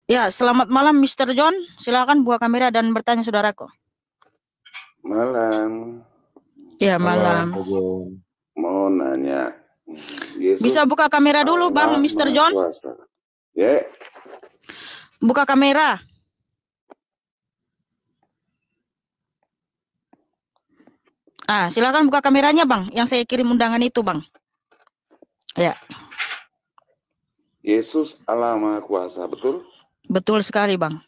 Ya, selamat malam Mr. John. Silakan buka kamera dan bertanya saudaraku. Malam. Ya, Malam, malam. Mau nanya. Yesus Bisa buka kamera dulu, Bang Allah Mr. Maha John. Kuasa. Ya. Buka kamera. Silakan buka kameranya, Bang. Yang saya kirim undangan itu, Bang. Ya. Yesus Allah Maha Kuasa, betul? Betul sekali, Bang.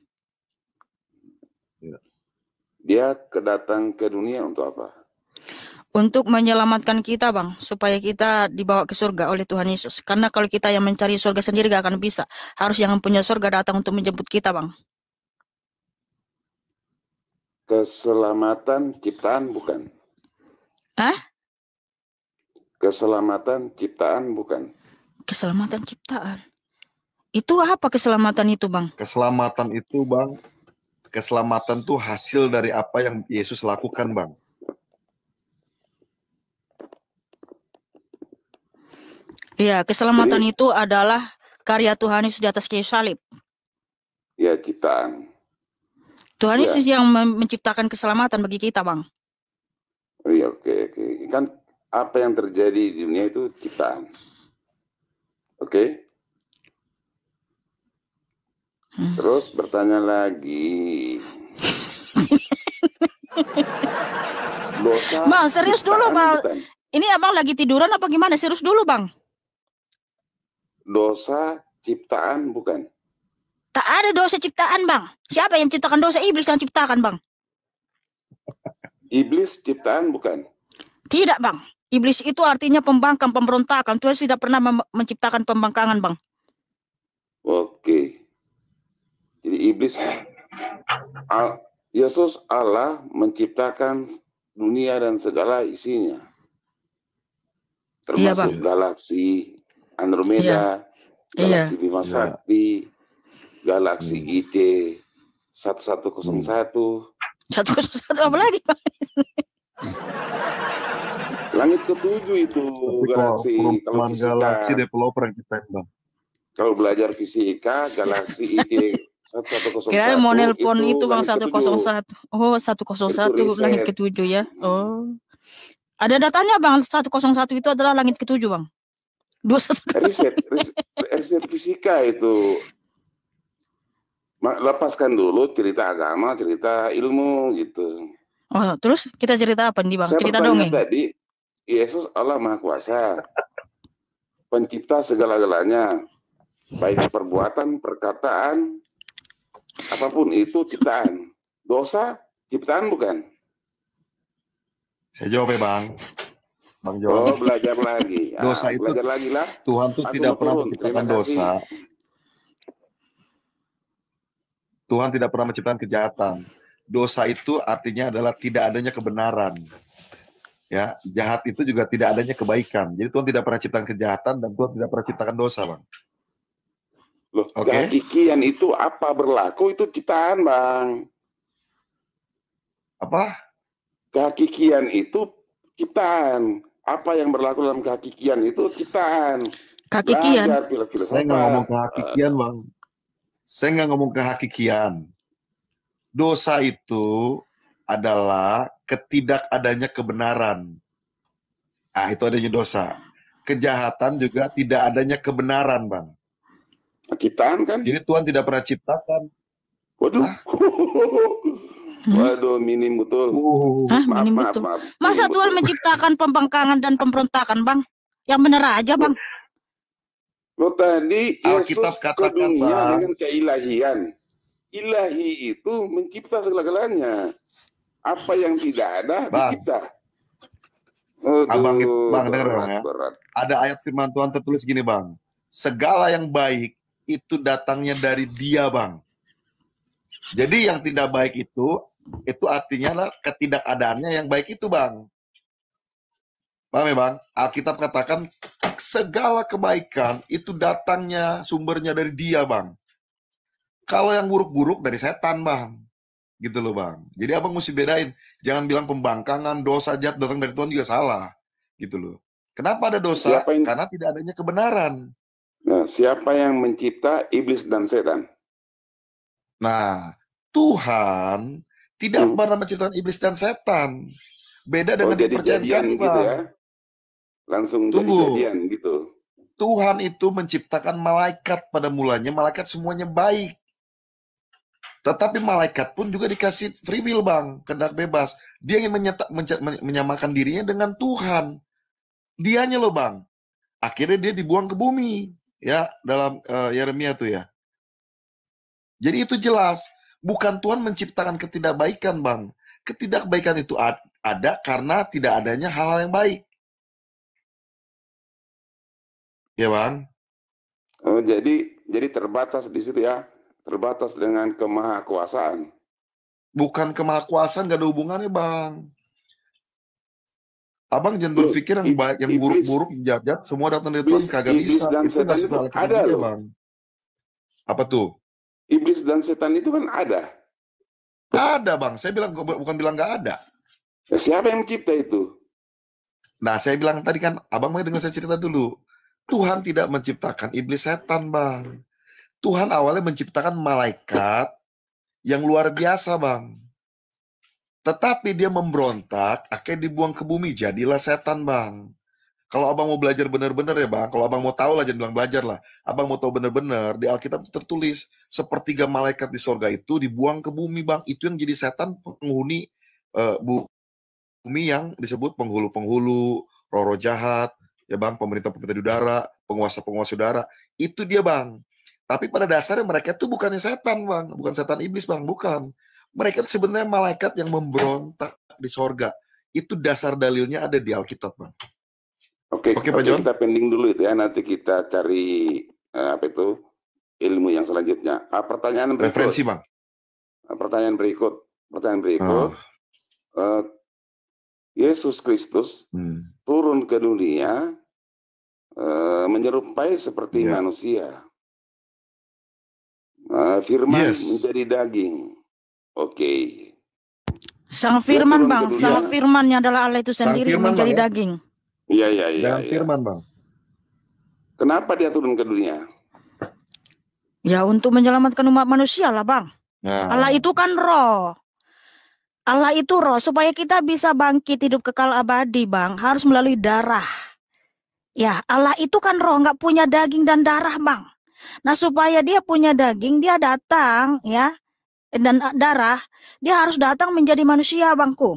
Dia kedatang ke dunia untuk apa? Untuk menyelamatkan kita, Bang, supaya kita dibawa ke surga oleh Tuhan Yesus. Karena kalau kita yang mencari surga sendiri gak akan bisa. Harus yang punya surga datang untuk menjemput kita, Bang. Keselamatan ciptaan bukan? Keselamatan ciptaan bukan? Keselamatan ciptaan. Itu apa keselamatan itu, Bang? Keselamatan itu, Bang, keselamatan itu hasil dari apa yang Yesus lakukan, Bang. Iya, keselamatan itu adalah karya Tuhan Yesus di atas kayu salib. Ya, ciptaan. Tuhan Yesus yang menciptakan keselamatan bagi kita, Bang. Iya, oke. Kan apa yang terjadi di dunia itu ciptaan. Oke? Terus bertanya lagi. Dosa Bang, serius dulu, Bang. bukan? Ini abang lagi tiduran apa gimana? Serius dulu, Bang. Dosa ciptaan bukan? Tak ada dosa ciptaan, Bang. Siapa yang menciptakan dosa? Iblis yang ciptakan, Bang. Iblis ciptaan bukan? Tidak, Bang. Iblis itu artinya pembangkang, pemberontakan. Tuhan tidak pernah menciptakan pembangkangan, Bang. Oke. Jadi iblis, Yesus Allah menciptakan dunia dan segala isinya. Termasuk galaksi Andromeda, galaksi Bima Sakti, galaksi GC 1101. 101 apa lagi, Bang? Langit ketujuh itu galaksi. Kalau fisika, galaksi developer yang kita, Bang. Kalau belajar fisika, galaksi IG 1101. Kira mau nelpon itu Bang 101. Oh, 101 langit ketujuh ya. Oh. Ada datanya, Bang. 101 itu adalah langit ketujuh, Bang. 201. Riset fisika itu. Lepaskan dulu cerita agama, cerita ilmu gitu. Oh, terus kita cerita apa nih, Bang? Saya cerita dongeng. Tadi Yesus Allah Maha Kuasa, pencipta segala-galanya, baik perbuatan, perkataan, apapun itu ciptaan. Dosa ciptaan bukan? Saya jawab ya, Bang. Bang jawab. Oh, belajar lagi. Dosa itu belajar lagi lah. Tuhan tuh tidak pernah menciptakan dosa. Tuhan tidak pernah menciptakan kejahatan. Dosa itu artinya adalah tidak adanya kebenaran. Ya, jahat itu juga tidak adanya kebaikan. Jadi Tuhan tidak pernah ciptakan kejahatan dan Tuhan tidak pernah ciptakan dosa, Bang. Loh, kehakikian itu apa berlaku itu ciptaan, Bang. Apa? Kehakikian itu ciptaan. Apa yang berlaku dalam kehakikian itu ciptaan. Kehakikian. Saya nggak ngomong kehakikian, Bang. Saya nggak ngomong kehakikian. Dosa itu adalah ketidakadanya kebenaran. Itu adanya dosa. Kejahatan juga tidak adanya kebenaran, Bang. Ciptaan kan? Jadi Tuhan tidak pernah ciptakan. Waduh. Waduh, minim betul. Maaf. Masa Tuhan menciptakan pembangkangan dan pemberontakan, Bang? Yang benar aja, Bang. Lo tadi Yesus ke dunia Bang, dengan keilahian. Ilahi itu mencipta segala-galanya. Apa yang tidak ada dicipta. Bang, dengar Bang ya. Ada ayat firman Tuhan tertulis gini, Bang. Segala yang baik itu datangnya dari Dia, Bang. Jadi yang tidak baik itu artinya lah ketidakadaannya yang baik itu, Bang. Paham ya, Bang? Alkitab katakan segala kebaikan itu datangnya, sumbernya dari Dia, Bang. Kalau yang buruk-buruk dari setan, Bang. Gitu loh, Bang. Jadi abang mesti bedain. Jangan bilang pembangkangan, dosa jahat datang dari Tuhan juga salah. Gitu loh. Kenapa ada dosa? Karena tidak adanya kebenaran. Nah, siapa yang mencipta iblis dan setan? Nah, Tuhan tidak pernah menciptakan iblis dan setan. Beda dengan kepercayaan kami, Bang. Gitu ya? Langsung jadi jadian gitu. Tuhan itu menciptakan malaikat pada mulanya, malaikat semuanya baik. Tetapi malaikat pun juga dikasih free will, Bang, kehendak bebas. Dia ingin menyamakan dirinya dengan Tuhan. Dianya loh, Bang. Akhirnya dia dibuang ke bumi, ya, dalam Yeremia tuh ya. Jadi itu jelas, bukan Tuhan menciptakan ketidakbaikan, Bang. Ketidakbaikan itu ada karena tidak adanya hal-hal yang baik. Ya, Bang. Oh, jadi terbatas di situ ya. Terbatas dengan kemahakuasaan. Bukan kemahakuasaan, gak ada hubungannya, Bang. Abang jangan berpikir yang baik, yang buruk-buruk, jahat-jahat, semua datang dari Tuhan, kagak bisa. Dan Itu setan itu ada dia, loh. Bang. Apa tuh? Iblis dan setan itu kan ada. Ada, Bang. Saya bilang, bukan bilang gak ada. Siapa yang mencipta itu? Nah, saya bilang tadi kan, Abang mau dengar saya cerita dulu. Tuhan tidak menciptakan iblis setan, Bang. Tuhan awalnya menciptakan malaikat yang luar biasa, Bang. Tetapi dia memberontak, akhirnya dibuang ke bumi, jadilah setan, Bang. Kalau Abang mau belajar benar-benar ya, Bang. Kalau Abang mau tahu lah, jangan bilang belajar lah. Abang mau tahu benar-benar, di Alkitab tertulis, sepertiga malaikat di sorga itu dibuang ke bumi, Bang. Itu yang jadi setan penghuni bumi yang disebut penghulu-penghulu, roh-roh jahat, ya Bang, pemerintah-pemerintah di udara, penguasa-penguasa udara. Itu dia, Bang. Tapi pada dasarnya mereka itu bukannya setan, Bang. Bukan setan iblis, Bang. Bukan. Mereka itu sebenarnya malaikat yang memberontak di sorga. Itu dasar dalilnya ada di Alkitab, Bang. Oke, Pak John. Kita pending dulu itu ya. Nanti kita cari ilmu yang selanjutnya. Pertanyaan berikut. Referensi, Bang. Pertanyaan berikut. Yesus Kristus turun ke dunia menyerupai seperti manusia. Firman menjadi daging. Oke. Sang Firman, Bang. Sang Firmannya adalah Allah itu sendiri menjadi daging. Iya. Firman, Bang. Kenapa dia turun ke dunia? Ya, untuk menyelamatkan umat manusia lah, Bang. Allah itu kan roh. Allah itu roh. Supaya kita bisa bangkit hidup kekal abadi, Bang, harus melalui darah. Ya, Allah itu kan roh, nggak punya daging dan darah, Bang. Nah, supaya dia punya daging, dia datang, ya, dan darah, dia harus datang menjadi manusia, Bangku.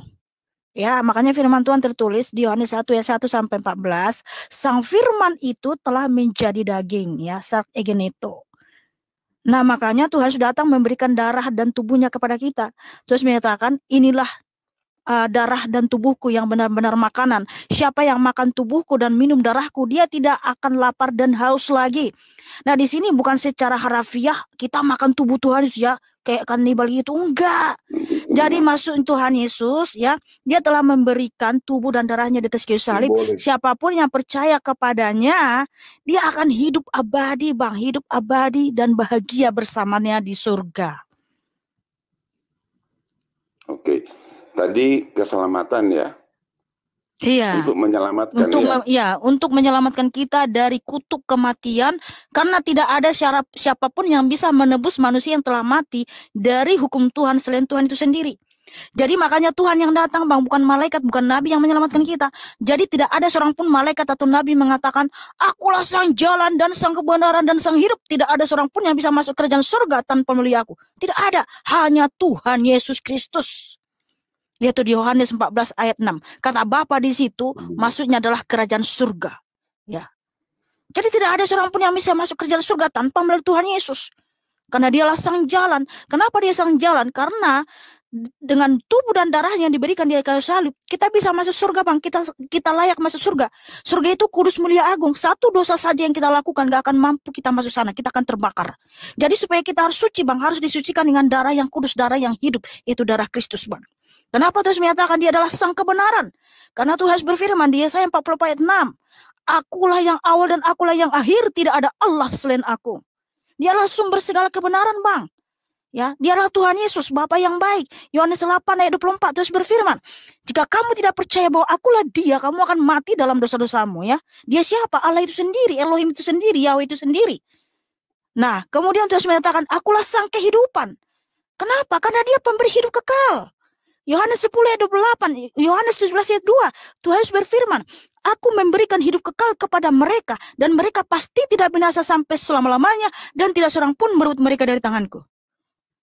Ya, makanya firman Tuhan tertulis di Yohanes 1 ayat 1 sampai 14, sang firman itu telah menjadi daging, ya, sark egeneto. Nah, makanya Tuhan sudah datang memberikan darah dan tubuhnya kepada kita. Terus menyatakan, inilah darah dan tubuhku yang benar-benar makanan. Siapa yang makan tubuhku dan minum darahku, dia tidak akan lapar dan haus lagi. Nah, di sini bukan secara harafiah kita makan tubuh Tuhan Yesus ya, kayak kanibal itu, enggak. Jadi masuk Tuhan Yesus ya, dia telah memberikan tubuh dan darahnya di atas kayu salib. Siapapun yang percaya kepadanya, dia akan hidup abadi, Bang, hidup abadi dan bahagia bersamanya di surga. Oke. Tadi keselamatan ya. Iya. Untuk menyelamatkan untuk menyelamatkan kita dari kutuk kematian, karena tidak ada siapapun yang bisa menebus manusia yang telah mati dari hukum Tuhan selain Tuhan itu sendiri. Jadi makanya Tuhan yang datang, Bang, bukan malaikat, bukan nabi yang menyelamatkan kita. Jadi tidak ada seorang pun malaikat atau nabi mengatakan, akulah sang jalan dan sang kebenaran dan sang hidup. Tidak ada seorang pun yang bisa masuk kerajaan surga tanpa melalui aku. Tidak ada, hanya Tuhan Yesus Kristus. Lihat di Yohanes 14 ayat 6. Kata Bapa di situ, maksudnya adalah kerajaan surga. Ya. Jadi tidak ada seorang pun yang bisa masuk kerajaan surga tanpa melalui Tuhan Yesus. Karena dialah sang jalan. Kenapa dia sang jalan? Karena dengan tubuh dan darah yang diberikan di kayu salib, kita bisa masuk surga, Bang. Kita layak masuk surga. Surga itu kudus, mulia, agung. Satu dosa saja yang kita lakukan gak akan mampu kita masuk sana. Kita akan terbakar. Jadi supaya kita harus suci, Bang, harus disucikan dengan darah yang kudus, darah yang hidup. Itu darah Kristus, Bang. Kenapa Tuhan menyatakan dia adalah sang kebenaran? Karena Tuhan berfirman di Yesaya 40 ayat 6. Akulah yang awal dan akulah yang akhir, tidak ada Allah selain aku. Dialah sumber segala kebenaran, Bang. Ya, dialah Tuhan Yesus, Bapa yang baik. Yohanes 8 ayat 24 Tuhan berfirman, jika kamu tidak percaya bahwa akulah dia, kamu akan mati dalam dosa-dosamu, ya. Dia siapa? Allah itu sendiri, Elohim itu sendiri, Yahweh itu sendiri. Nah, kemudian Tuhan menyatakan, akulah sang kehidupan. Kenapa? Karena dia pemberi hidup kekal. Yohanes 10 ayat 28, Yohanes 17 ayat 2, Tuhan Yesus berfirman, aku memberikan hidup kekal kepada mereka, dan mereka pasti tidak binasa sampai selama-lamanya, dan tidak seorang pun merebut mereka dari tanganku.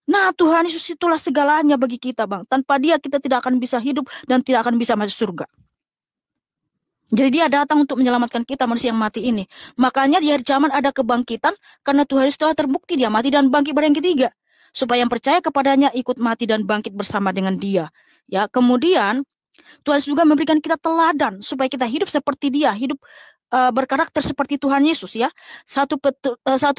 Nah, Tuhan Yesus itulah segalanya bagi kita, Bang. Tanpa dia kita tidak akan bisa hidup dan tidak akan bisa masuk surga. Jadi dia datang untuk menyelamatkan kita, manusia yang mati ini. Makanya di akhir zaman ada kebangkitan, karena Tuhan Yesus telah terbukti dia mati dan bangkit pada yang ketiga. Supaya yang percaya kepadanya ikut mati dan bangkit bersama dengan dia. Ya, kemudian Tuhan Yesus juga memberikan kita teladan supaya kita hidup seperti dia, hidup berkarakter seperti Tuhan Yesus, ya. 1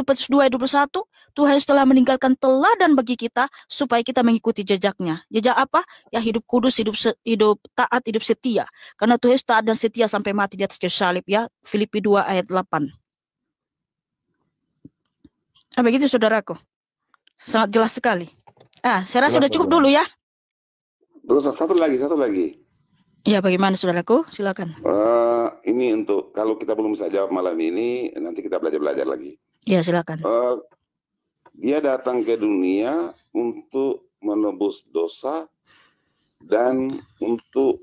Petrus 2 ayat 21, Tuhan Yesus telah meninggalkan teladan bagi kita supaya kita mengikuti jejaknya. Jejak apa? Ya, hidup kudus, hidup taat, hidup setia. Karena Tuhan Yesus taat dan setia sampai mati di atas kayu salib, ya. Filipi 2 ayat 8. Begitu saudaraku. Sangat jelas sekali. Saya rasa sudah cukup dulu, ya. Terus satu lagi. Ya, bagaimana saudaraku? Silakan. Ini untuk kalau kita belum bisa jawab malam ini, nanti kita belajar lagi. Ya, silakan. Dia datang ke dunia untuk menebus dosa dan untuk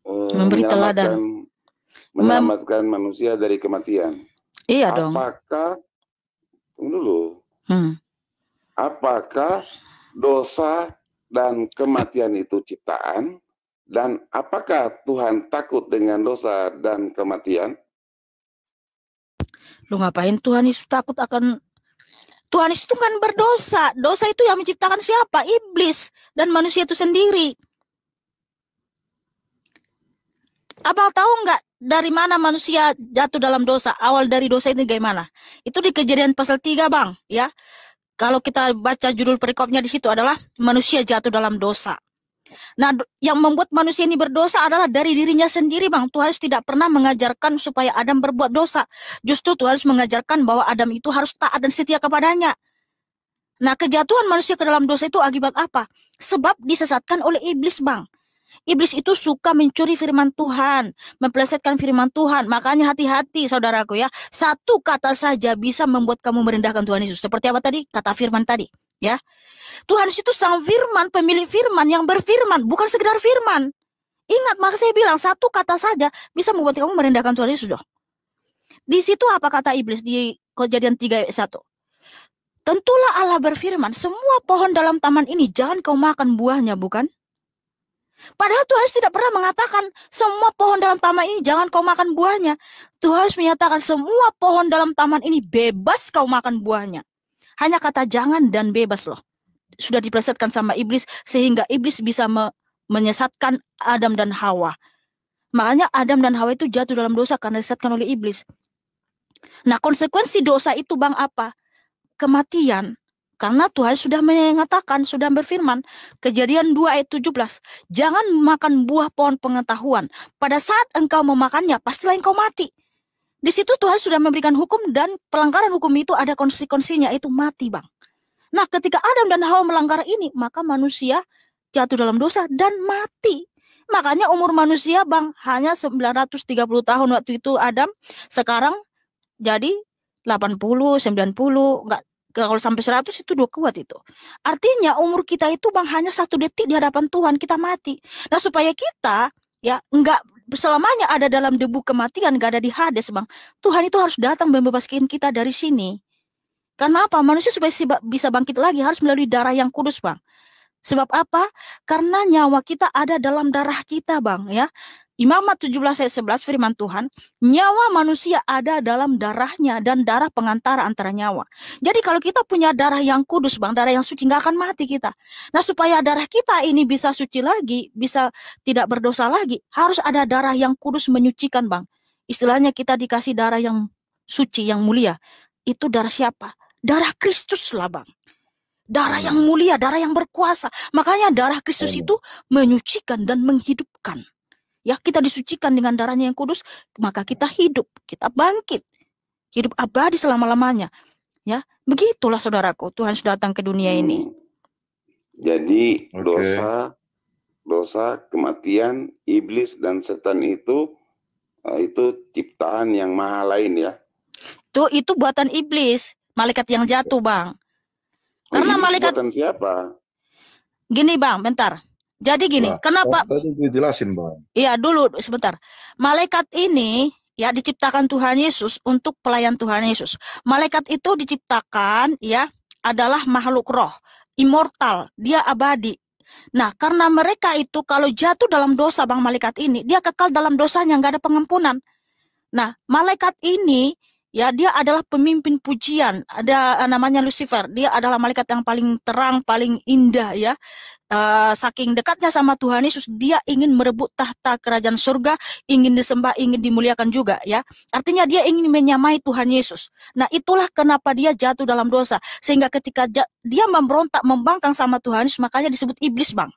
memberi teladan, menyelamatkan manusia dari kematian. Iya dong. Apakah dosa dan kematian itu ciptaan? Dan apakah Tuhan takut dengan dosa dan kematian? Lu ngapain Tuhan Yesus takut akan... Tuhan Yesus itu kan berdosa. Dosa itu yang menciptakan siapa? Iblis dan manusia itu sendiri. Abang tahu nggak dari mana manusia jatuh dalam dosa? Awal dari dosa itu gimana? Itu di Kejadian pasal 3, Bang, ya. Kalau kita baca judul perikopnya di situ adalah manusia jatuh dalam dosa. Nah, yang membuat manusia ini berdosa adalah dari dirinya sendiri, Bang. Tuhan tidak pernah mengajarkan supaya Adam berbuat dosa. Justru Tuhan mengajarkan bahwa Adam itu harus taat dan setia kepadanya. Nah, kejatuhan manusia ke dalam dosa itu akibat apa? Sebab disesatkan oleh iblis, Bang. Iblis itu suka mencuri firman Tuhan, mempelesetkan firman Tuhan. Makanya hati-hati, saudaraku, ya. Satu kata saja bisa membuat kamu merendahkan Tuhan Yesus. Seperti apa tadi? Kata firman tadi, ya. Tuhan itu sang firman, pemilik firman yang berfirman, bukan sekedar firman. Ingat, maka saya bilang satu kata saja bisa membuat kamu merendahkan Tuhan Yesus. Di situ apa kata iblis di Kejadian 3 ayat 1? Tentulah Allah berfirman, semua pohon dalam taman ini jangan kau makan buahnya, bukan? Padahal Tuhan tidak pernah mengatakan semua pohon dalam taman ini jangan kau makan buahnya. Tuhan menyatakan semua pohon dalam taman ini bebas kau makan buahnya. Hanya kata jangan dan bebas loh. Sudah dipelesetkan sama iblis sehingga iblis bisa menyesatkan Adam dan Hawa. Makanya Adam dan Hawa itu jatuh dalam dosa karena disesatkan oleh iblis. Nah, konsekuensi dosa itu, Bang, apa? Kematian. Karena Tuhan sudah mengatakan, sudah berfirman, Kejadian 2 ayat 17, jangan makan buah pohon pengetahuan. Pada saat engkau memakannya, pastilah engkau mati. Di situ Tuhan sudah memberikan hukum dan pelanggaran hukum itu ada konsekuensinya, itu mati, Bang. Nah, ketika Adam dan Hawa melanggar ini, maka manusia jatuh dalam dosa dan mati. Makanya umur manusia, Bang, hanya 930 tahun waktu itu Adam. Sekarang jadi 80, 90, enggak, kalau sampai 100 itu udah kuat itu. Artinya umur kita itu, Bang, hanya 1 detik di hadapan Tuhan kita mati. Nah, supaya kita ya enggak selamanya ada dalam debu kematian, enggak ada di Hades, Bang. Tuhan itu harus datang membebaskan kita dari sini. Karena apa? Manusia supaya bisa bangkit lagi harus melalui darah yang kudus, Bang. Sebab apa? Karena nyawa kita ada dalam darah kita, Bang, ya. Imamat 17 ayat 11 firman Tuhan, nyawa manusia ada dalam darahnya dan darah pengantara antara nyawa. Jadi kalau kita punya darah yang kudus, Bang, darah yang suci, nggak akan mati kita. Nah, supaya darah kita ini bisa suci lagi, bisa tidak berdosa lagi, harus ada darah yang kudus menyucikan, Bang. Istilahnya kita dikasih darah yang suci, yang mulia. Itu darah siapa? Darah Kristus lah, Bang. Darah yang mulia, darah yang berkuasa. Makanya darah Kristus itu menyucikan dan menghidupkan. Ya, kita disucikan dengan darahnya yang kudus, maka kita hidup, kita bangkit. Hidup abadi selama-lamanya. Ya, begitulah saudaraku, Tuhan sudah datang ke dunia ini. Jadi dosa, kematian, iblis dan setan itu ciptaan yang maha lain, ya. Itu buatan iblis, malaikat yang jatuh, Bang. Karena malaikat buatan siapa? Gini Bang, bentar. Jadi gini, kenapa? Tadi dijelasin Bang. Iya dulu, sebentar. Malaikat ini ya diciptakan Tuhan Yesus untuk pelayan Tuhan Yesus. Malaikat itu diciptakan ya adalah makhluk roh, immortal, dia abadi. Nah, karena mereka itu kalau jatuh dalam dosa Bang, malaikat ini, dia kekal dalam dosanya, nggak ada pengampunan. Nah, malaikat ini ya dia adalah pemimpin pujian. Ada namanya Lucifer. Dia adalah malaikat yang paling terang, paling indah ya. Saking dekatnya sama Tuhan Yesus, dia ingin merebut tahta kerajaan surga, ingin disembah, ingin dimuliakan juga ya. Artinya dia ingin menyamai Tuhan Yesus. Nah, itulah kenapa dia jatuh dalam dosa. Sehingga ketika dia memberontak, membangkang sama Tuhan Yesus, makanya disebut iblis, Bang.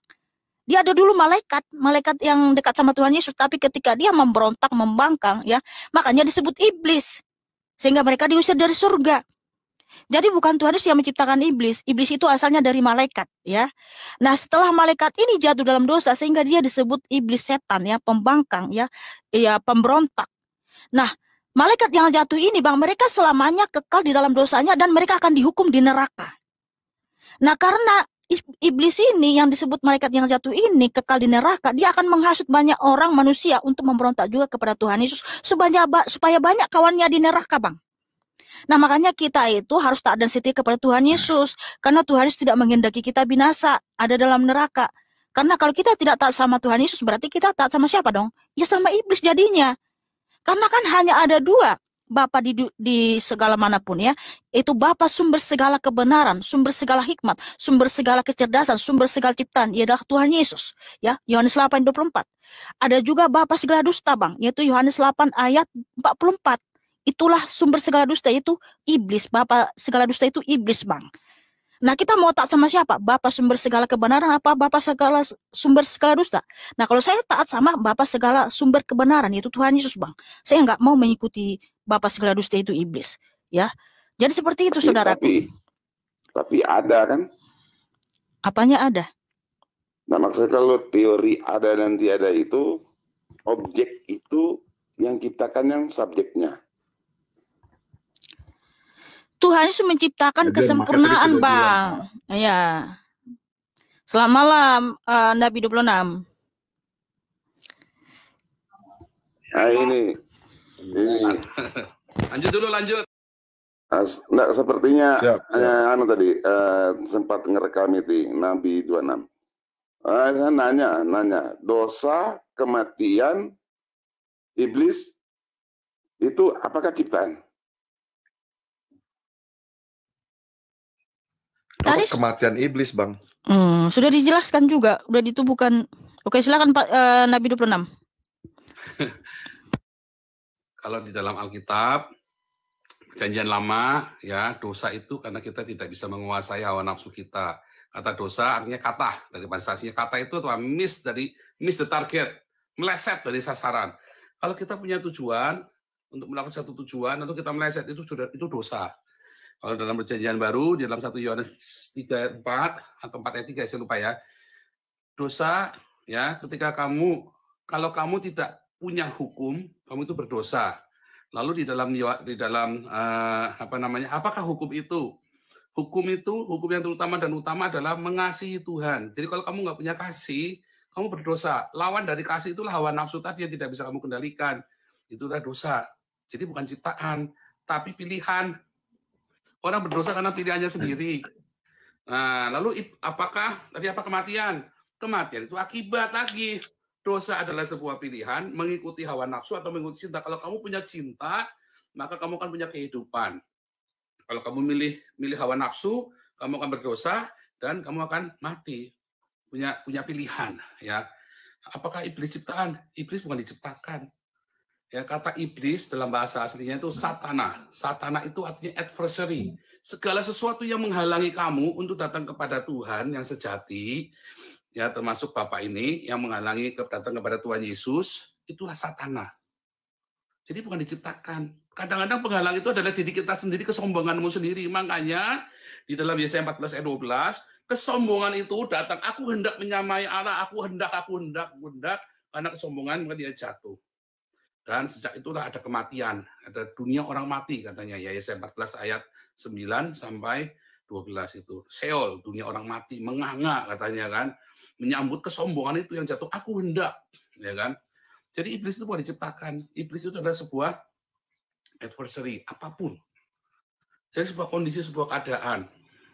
Dia ada dulu malaikat yang dekat sama Tuhan Yesus, tapi ketika dia memberontak, membangkang ya, makanya disebut iblis. Sehingga mereka diusir dari surga. Jadi bukan Tuhan Yesus yang menciptakan iblis. Iblis itu asalnya dari malaikat ya. Nah, setelah malaikat ini jatuh dalam dosa sehingga dia disebut iblis setan ya, pembangkang ya, pemberontak. Nah, malaikat yang jatuh ini Bang, mereka selamanya kekal di dalam dosanya dan mereka akan dihukum di neraka. Nah, karena iblis ini yang disebut malaikat yang jatuh ini kekal di neraka, dia akan menghasut banyak orang manusia untuk memberontak juga kepada Tuhan Yesus supaya banyak kawannya di neraka, Bang. Nah, makanya kita itu harus taat dan setia kepada Tuhan Yesus. Karena Tuhan Yesus tidak menghendaki kita binasa, ada dalam neraka. Karena kalau kita tidak taat sama Tuhan Yesus, berarti kita taat sama siapa dong? Ya sama iblis jadinya. Karena kan hanya ada dua Bapa di segala manapun ya. Itu Bapa sumber segala kebenaran, sumber segala hikmat, sumber segala kecerdasan, sumber segala ciptaan. Ia adalah Tuhan Yesus. Ya, Yohanes 8:24. Ada juga Bapa segala dusta, Bang. Yaitu Yohanes 8 ayat 44. Itulah sumber segala dusta, itu iblis. Bapa segala dusta itu iblis, Bang. Nah, kita mau taat sama siapa? Bapa sumber segala kebenaran apa Bapa sumber segala dusta? Nah, kalau saya taat sama Bapa segala sumber kebenaran, yaitu Tuhan Yesus, Bang. Saya nggak mau mengikuti Bapa segala dusta itu iblis, ya. Jadi seperti itu, saudaraku. Tapi ada kan? Apanya ada? Nah, maksudnya kalau teori ada dan tiada itu, objek itu yang ciptakan yang subjeknya. Tuhan Yesus menciptakan kesempurnaan, Bang. Ya. Selamat malam, Nabi 26. Nah, ini. Lanjut. Nggak, sepertinya tadi sempat ngerekam itu Nabi 26. Saya nanya, dosa, kematian, iblis itu apakah ciptaan? Tadi kematian iblis, Bang. Sudah dijelaskan juga, udah ditubuhkan. Oke, silakan Pak Nabi 26. Kalau di dalam Alkitab, Perjanjian Lama, ya, dosa itu karena kita tidak bisa menguasai hawa nafsu kita. Kata dosa artinya kata, dari bahasa aslinya kata itu adalah miss the target, meleset dari sasaran. Kalau kita punya tujuan untuk melakukan satu tujuan, lalu kita meleset, itu dosa. Kalau dalam Perjanjian Baru, di dalam 1 Yohanes 3:4 atau 4 ayat 3, saya lupa ya. Dosa, ya, ketika kalau kamu tidak punya hukum, kamu itu berdosa. Lalu di dalam apakah hukum itu? Hukum yang terutama dan utama adalah mengasihi Tuhan. Jadi kalau kamu nggak punya kasih, kamu berdosa. Lawan dari kasih itulah hawa nafsu tadi yang tidak bisa kamu kendalikan. Itulah dosa. Jadi bukan ciptaan, tapi pilihan. Orang berdosa karena pilihannya sendiri. Nah, lalu apa kematian? Kematian itu akibat lagi. Dosa adalah sebuah pilihan, mengikuti hawa nafsu atau mengikuti cinta. Kalau kamu punya cinta, maka kamu akan punya kehidupan. Kalau kamu milih hawa nafsu, kamu akan berdosa dan kamu akan mati. Punya pilihan, ya. Apakah iblis ciptaan? Iblis bukan diciptakan. Ya, kata iblis dalam bahasa aslinya itu satana. Satana itu artinya adversary. Segala sesuatu yang menghalangi kamu untuk datang kepada Tuhan yang sejati, ya, termasuk Bapak ini yang menghalangi datang kepada Tuhan Yesus, itulah satana. Jadi bukan diciptakan. Kadang-kadang penghalang itu adalah diri kita sendiri, kesombonganmu sendiri. Makanya di dalam Yesaya 14 ayat 12, kesombongan itu datang, aku hendak menyamai Allah, aku hendak, karena kesombongan maka dia jatuh. Dan sejak itulah ada kematian, ada dunia orang mati katanya, ya, Yesaya 14 ayat 9 sampai 12 itu. Sheol, dunia orang mati, menganga katanya kan. Menyambut kesombongan itu yang jatuh, aku hendak. Ya kan? Jadi iblis itu bukan diciptakan. Iblis itu adalah sebuah adversary, apapun. Jadi sebuah kondisi, sebuah keadaan.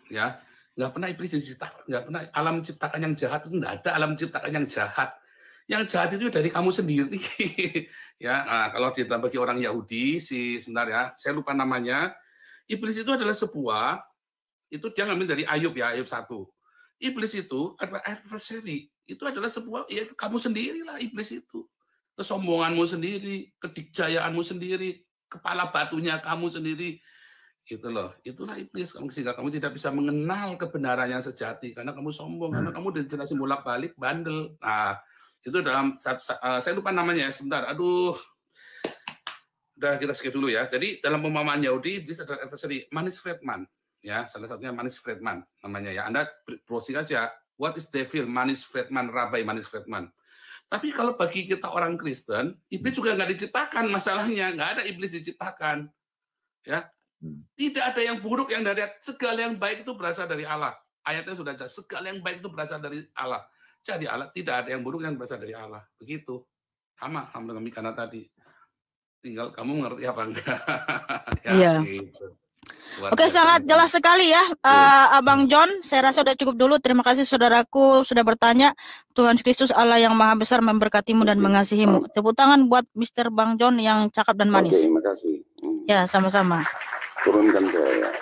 Ya, nggak pernah iblis diciptakan, nggak pernah alam menciptakan yang jahat, itu nggak ada alam menciptakan yang jahat. Yang jahat itu dari kamu sendiri. Ya, nah, kalau bagi orang Yahudi, sebentar ya, saya lupa namanya. Iblis itu adalah sebuah, itu dia ngambil dari Ayub ya, Ayub 1. Iblis itu adalah adversary. Itu adalah sebuah, ya kamu sendirilah iblis itu. Kesombonganmu sendiri, kedikjayaanmu sendiri, kepala batunya kamu sendiri. Itulah iblis, sehingga kamu tidak bisa mengenal kebenaran yang sejati karena kamu sombong, karena kamu dijelasin bolak-balik bandel. Nah, itu dalam saya lupa namanya, sebentar. Aduh. Udah kita skip dulu ya. Jadi dalam pemahaman Yahudi, iblis adalah adversary. Manis Friedman, ya, salah satunya Manis Friedman namanya ya. Anda browsing aja, what is devil? Manis Friedman, Rabbi Manis Friedman. Tapi kalau bagi kita orang Kristen, iblis juga nggak diciptakan, masalahnya nggak ada iblis diciptakan, ya. Tidak ada yang buruk yang dari, segala yang baik itu berasal dari Allah. Ayatnya sudah jelas, segala yang baik itu berasal dari Allah. Jadi Allah, tidak ada yang buruk yang berasal dari Allah. Begitu. Sama dengan Mikana tadi. Tinggal kamu mengerti apa enggak. Ya, iya. Gitu. Oke, sangat jelas sekali ya, Abang John. Saya rasa sudah cukup dulu. Terima kasih saudaraku sudah bertanya. Tuhan Kristus Allah yang Maha Besar memberkatimu dan mengasihimu. Tepuk tangan buat Mr. Bang John yang cakap dan manis. Terima kasih. Ya, sama-sama. Turunkan saya.